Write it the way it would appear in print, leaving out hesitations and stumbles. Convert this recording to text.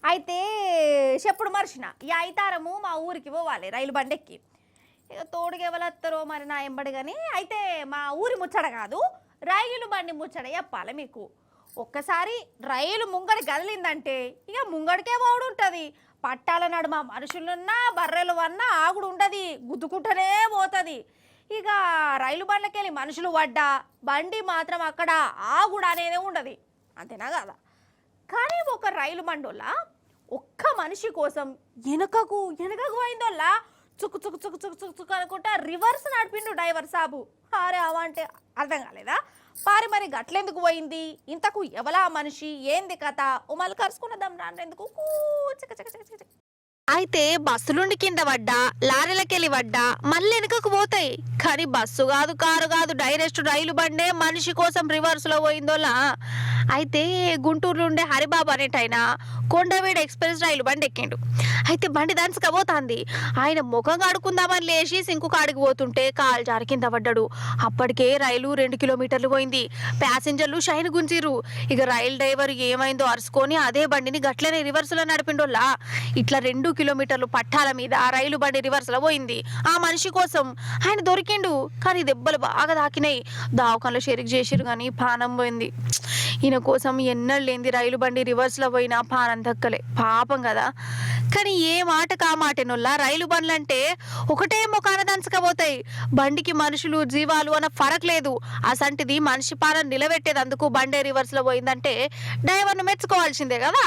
అయితే చెప్పుడు మర్చిన ఈ ఐతారము మా ఊరికి పోవాలి రైలు బండి ఎక్కి. ఇక తోడుగా ఎవరొస్తారో మరి నా ఎంబడి కానీ అయితే మా ఊరి ముచ్చట కాదు, రైలు బండి ముచ్చట చెప్పాలి మీకు. ఒక్కసారి రైలు ముంగడి కదిలిందంటే ఇక ముంగడికే పోవుడు ఉంటుంది. పట్టాల నడుమ మనుషులున్నా బర్రెలు అన్నా ఆగుడు ఉండదు, గుద్దుకుంటూనే పోతుంది. ఇక రైలు బండ్లకెళ్ళి మనుషులు పడ్డా బండి మాత్రం అక్కడ ఆగుడు అనేది ఉండదు, అంతేనా కదా? కానీ ఒక రైలు బండోళ్ళ ఒక్క మనిషి కోసం వెనకకు పోయిందోళ్ళ చుక్కు చుక్కు చుక్కు చుక్కు చుక్కు చుక్కు అనుకుంటా రివర్స్ నడిపిండు డ్రైవర్ సాబు. అరే అవంటే అర్థం కాలేదా? మరి గట్లెందుకు పోయింది, ఇంతకు ఎవలా మనిషి, ఏంది కథ? ఉమలు కరుచుకున్నదాం రాండ్రెందుకు అయితే బస్సులుండి కింద పడ్డా, లారీలకెళ్ళి పడ్డా మళ్ళీ వెనుకకు పోతాయి. కానీ బస్సు కాదు, కారు కాదు, డైరెక్ట్ రైలు బండే మనిషి కోసం రివర్స్ లో పోయిందోలా. అయితే గుంటూరులో ఉండే హరిబాబు అనేటైనా కొండవీడు ఎక్స్ప్రెస్ రైలు బండి ఎక్కిండు. అయితే బండి దంచకపోతాంది. ఆయన ముఖం కడుకుందామని లేచి సింకు కాడికి పోతుంటే కాలు జారి కింద పడ్డాడు. అప్పటికే రైలు 2 కిలోమీటర్లు పోయింది. ప్యాసింజర్లు షైన్ గుంజిరు. ఇక రైలు డ్రైవర్ ఏమైందో అరుచుకొని అదే బండిని గట్లనే రివర్స్ లో నడిపిండోలా. ఇట్లా 2 కిలోమీటర్లు పట్టాల మీద ఆ రైలు బండి రివర్స్ లో పోయింది. ఆ మనిషి కోసం ఆయన దొరికిండు. కానీ దెబ్బలు బాగా తాకినాయి. దావకంలో షెరిక్ చేసిరు కానీ పానం పోయింది. ఈయన కోసం ఎన్నడూ లేంది రైలు బండి రివర్స్ లో పోయినా పానం దక్కలే, పాపం కదా. కానీ ఏ మాట కా మాటేనొల్లా రైలు బండ్లు అంటే ఒకటే ముఖాన దంచకపోతాయి. బండికి మనుషులు జీవాలు అన్న ఫరక్ లేదు. అసంటిది మనిషి పాలన నిలబెట్టేది అందుకు బండే రివర్స్ లో పోయిందంటే డ్రైవర్ను మెచ్చుకోవాల్సిందే కదా.